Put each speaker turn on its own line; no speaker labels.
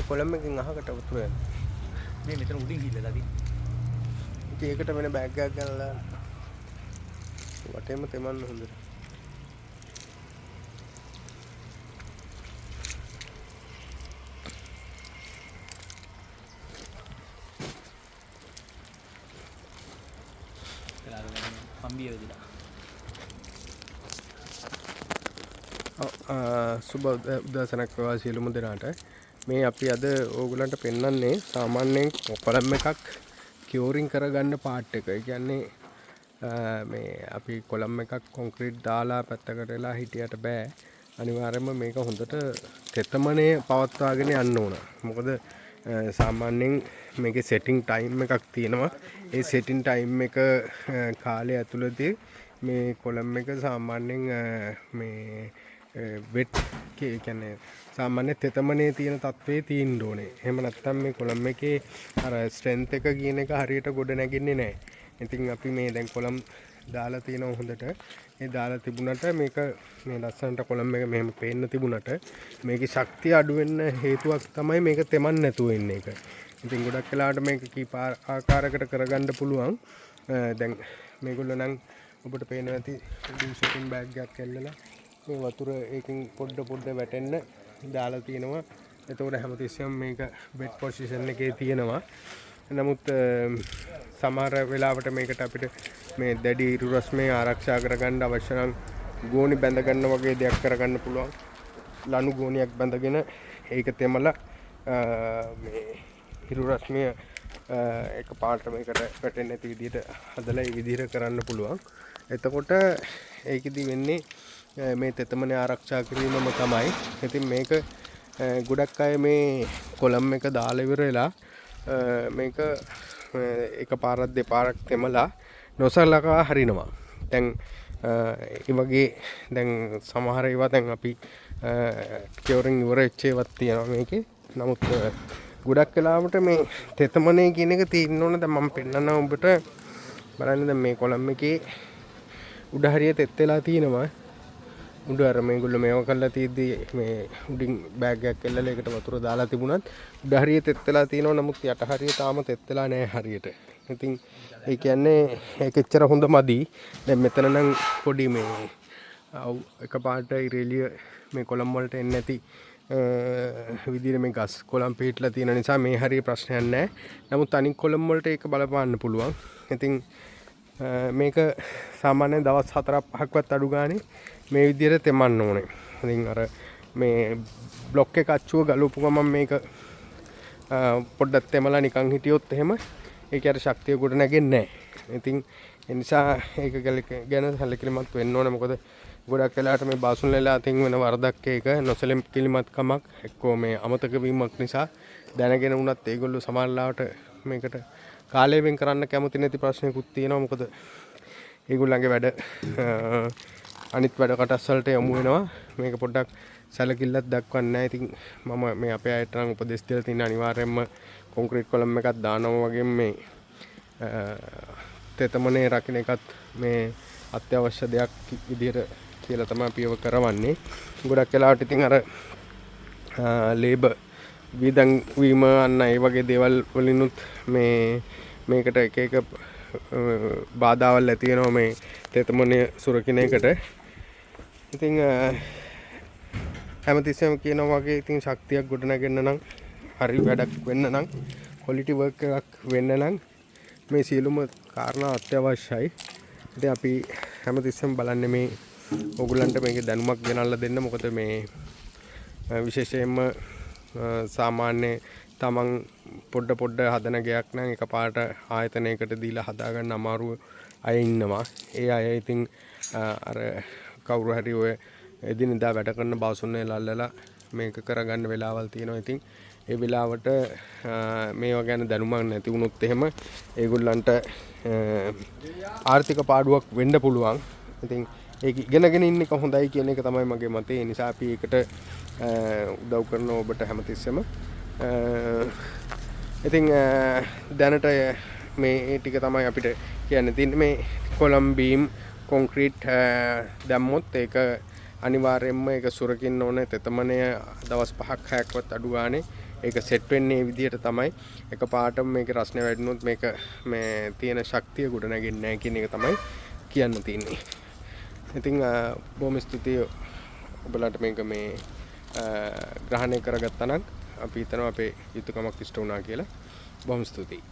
කොළඹ එකෙන් අහකට වතුර යනවා.
මේ මෙතන උඩින් ගිහලා
ඉතින් ඒකට වෙන බෑග් එකක් ගන්නලා වටේම තෙමන්න හොඳට.
කම්බිය වෙදිලා.
සුබ උදෑසනක් වේවා සියලුම දෙනාට. මේ අපි අද ඕගලන්ට පෙන්වන්නේ සාමාන්‍යයෙන් කොළඹ එකක් කියෝරින් කරගන්න පාර්ට් එක. ඒ කියන්නේ මේ අපි කොළඹ එකක් කොන්ක්‍රීට් දාලා පැත්තකට වෙලා හිටියට බෑ. අනිවාර්යයෙන්ම මේක හොඳට තෙතමනේ පවත්වාගෙන යන්න ඕන. මොකද සාමාන්‍යයෙන් මේකේ සෙටින් ටයිම් එකක් තියෙනවා. ඒ සෙටින් ටයිම් එක කාලය ඇතුළතදී මේ කොළඹ එක සාමාන්‍යයෙන් මේ වෙට් කියන්නේ සාමාන්‍ය තෙතමනේ තියෙන තත්ත්වයේ තියෙන්න ඕනේ. එහෙම නැත්නම් මේ කොළඹ එකේ අර ස්ට්‍රෙන්ත් එක කියන එක හරියට ගොඩ නැගින්නේ නැහැ. ඉතින් අපි මේ දැන් කොළඹ දාලා තියෙනවා හොඳට. ඒ දාලා තිබුණාට මේක මේ ලස්සනට කොළඹ එක මෙහෙම පේන්න තිබුණාට මේකේ ශක්තිය අඩු වෙන්න හේතුවක් තමයි මේක තෙමන්න නැතුව ඉන්න එක. ඉතින් ගොඩක් වෙලාවට මේක කීප ආකාරයකට කරගන්න පුළුවන්. දැන් මේගොල්ලෝ නම් ඔබට පේනවා ඇති ෂොපින් බෑග් එකක් ඇල්ලලා මේ වතුර ඒකෙන් පොඩ වැටෙන්න දාලා තියෙනවා. එතකොට හැමතිස්සෙම මේක බෙඩ් පොසිෂන් එකේ තියෙනවා. නමුත් සමහර වෙලාවට මේකට අපිට මේ දැඩි ඉරු රස්නේ ආරක්ෂා කරගන්න අවශ්‍ය නම් ගෝණි බැඳ ගන්න වගේ දෙයක් කරගන්න පුළුවන්. ලණු ගෝණියක් බැඳගෙන ඒක තෙමලා මේ ඉරු රස්නේ එක පාට මේකට වැටෙන්නේ නැති විදිහට හදලා ඒ විදිහට කරන්න පුළුවන්. එතකොට ඒකෙදි වෙන්නේ මේ තෙතමනේ ආරක්ෂා කිරීමම තමයි. ඉතින් මේක ගොඩක් අය මේ කොළම් එක දාලා ඉවර වෙලා මේක එක පාරක් දෙපාරක් තෙමලා නොසලකා හරිනවා. දැන් ඒ වගේ දැන් සමහර ඒවා දැන් අපි කියවරින් ඉවර වෙච්ච ඒවාත් තියෙනවා මේකේ. නමුත් ගොඩක් වෙලාවට මේ තෙතමනේ කියන එක තියෙන්න ඕන. දැන් මම පෙන්නන්නම් ඔබට බලන්න. දැන් මේ කොළම් එකේ උඩ හරිය තෙත් වෙලා තියෙනවා. උඩ අර මේගොල්ලෝ මේව කරලා තියෙද්දි මේ උඩින් බෑග් එකක් එල්ලලා ඒකට වතුර දාලා තිබුණත් උඩ හරිය තෙත් වෙලා තියෙනවා. නමුත් යට හරිය තාම තෙත් වෙලා නැහැ හරියට. ඉතින් ඒ කියන්නේ ඒක එච්චර හොඳ මදි. දැන් මෙතන නම් පොඩි මේ එකපාරට ඉරෙලිය මේ කොළම් වලට එන්නේ නැති විදිහට මේ ගස් කොළම් පිටලා තියෙන නිසා මේ හරිය ප්‍රශ්නයක් නැහැ. නමුත් අනික් කොළම් වලට ඒක බලපාන්න පුළුවන්. ඉතින් මේක සාමාන්‍යයෙන් දවස් 4-5ක්වත් අඩු ගානේ මේ විදිහට තෙමන්න ඕනේ. ඉතින් අර මේ බ්ලොක් එක අච්චුව ගලවපු ගමන් මේක පොඩ්ඩක් තෙමලා නිකන් හිටියොත් එහෙම ඒක අර ශක්තිය ගොඩ නැගෙන්නේ නැහැ. ඉතින් ඒ නිසා ඒක ගැන සැලකිලිමත් වෙන්න ඕනේ. මොකද ගොඩක් වෙලාවට මේ බාසුන් ලෙලා අතින් වෙන වරදක් ඒක නොසැලකිලිමත් කමක් එක්කෝ මේ අමතක වීමක් නිසා දැනගෙන වුණත් ඒගොල්ලෝ සමහරවිට මේකට කාලය වෙන් කරන්න කැමති නැති ප්‍රශ්නකුත් තියෙනවා. මොකද ඒගොල්ලන්ගේ වැඩ අනිත් වැඩ කටස් වලට යමු වෙනවා. මේක පොඩ්ඩක් සැලකිල්ලක් දක්වන්නේ නැහැ. ඉතින් මම මේ අපේ අයට නම් උපදෙස් දෙලා තියෙන අනිවාර්යයෙන්ම කොන්ක්‍රීට් කොලම් එකක් දානවා වගේ මේ තෙතමනේ රකින්න එකත් මේ අත්‍යවශ්‍ය දෙයක් විදිහට කියලා තමයි පියව කරවන්නේ. ගොඩක් වෙලාවට ඉතින් අර ලේබර් විදන් වීම අන්න ඒ වගේ දේවල් වලිනුත් මේකට එක බාධාවල් ඇති වෙනවා මේ තෙතමනේ සුරකින්න එකට. ඉතින් හැමතිස්සෙම කියනවා වගේ ඉතින් ශක්තියක් ගොඩනගන්න නම් හරි වැඩක් වෙන්න නම් ක්වොලිටි වර්ක් එකක් වෙන්න නම් මේ සියලුම කාරණා අත්‍යවශ්‍යයි. ඉතින් අපි හැමතිස්සෙම බලන්නේ මේ ඕගොල්ලන්ට මේකේ දැනුමක් ගෙනල්ලා දෙන්න. මොකද මේ විශේෂයෙන්ම සාමාන්‍ය තමන් පොඩ හදන ගයක් නම් එකපාරට ආයතනයකට දීලා හදාගන්න අමාරු අය ඉන්නවා. ඒ අය ඉතින් අර කවුරු හරි ඔය එදිනෙදා වැඩ කරන බාසුන්නේ ලල්ලලා මේක කරගන්න වෙලාවල් තියෙනවා. ඉතින් ඒ වෙලාවට මේවා ගැන දැනුමක් නැති වුණොත් එහෙම ඒගොල්ලන්ට ආර්ථික පාඩුවක් වෙන්න පුළුවන්. ඉතින් ඒක ඉගෙනගෙන ඉන්න එක හොඳයි කියන එක තමයි මගේ මතය. ඒ නිසා අපි ඒකට උදව් කරන ඔබට හැමතිස්සෙම ඉතින් දැනට මේ ටික තමයි අපිට කියන්න තියෙන්නේ. මේ කොලම් බීම් කොන්ක්‍රීට් දැම්මොත් ඒක අනිවාර්යයෙන්ම ඒක සුරකින්න ඕනේ. තෙතමනය දවස් 5-6ක්වත් අඩු ගානේ ඒක සෙට් වෙන්නේ විදිහට තමයි එක පාටම මේක රස්නේ වැඩිනොත් මේක මේ තියෙන ශක්තිය ගොඩ නැගෙන්නේ නැහැ කියන එක තමයි කියන්න තියෙන්නේ. ඉතින් බොහොම ස්තුතියි ඔබලාට මේක මේ ග්‍රහණය කරගත්තා නම් අපි හිතනවා අපේ යුතුයකමක් ඉෂ්ට වුණා කියලා. බොහොම ස්තුතියි.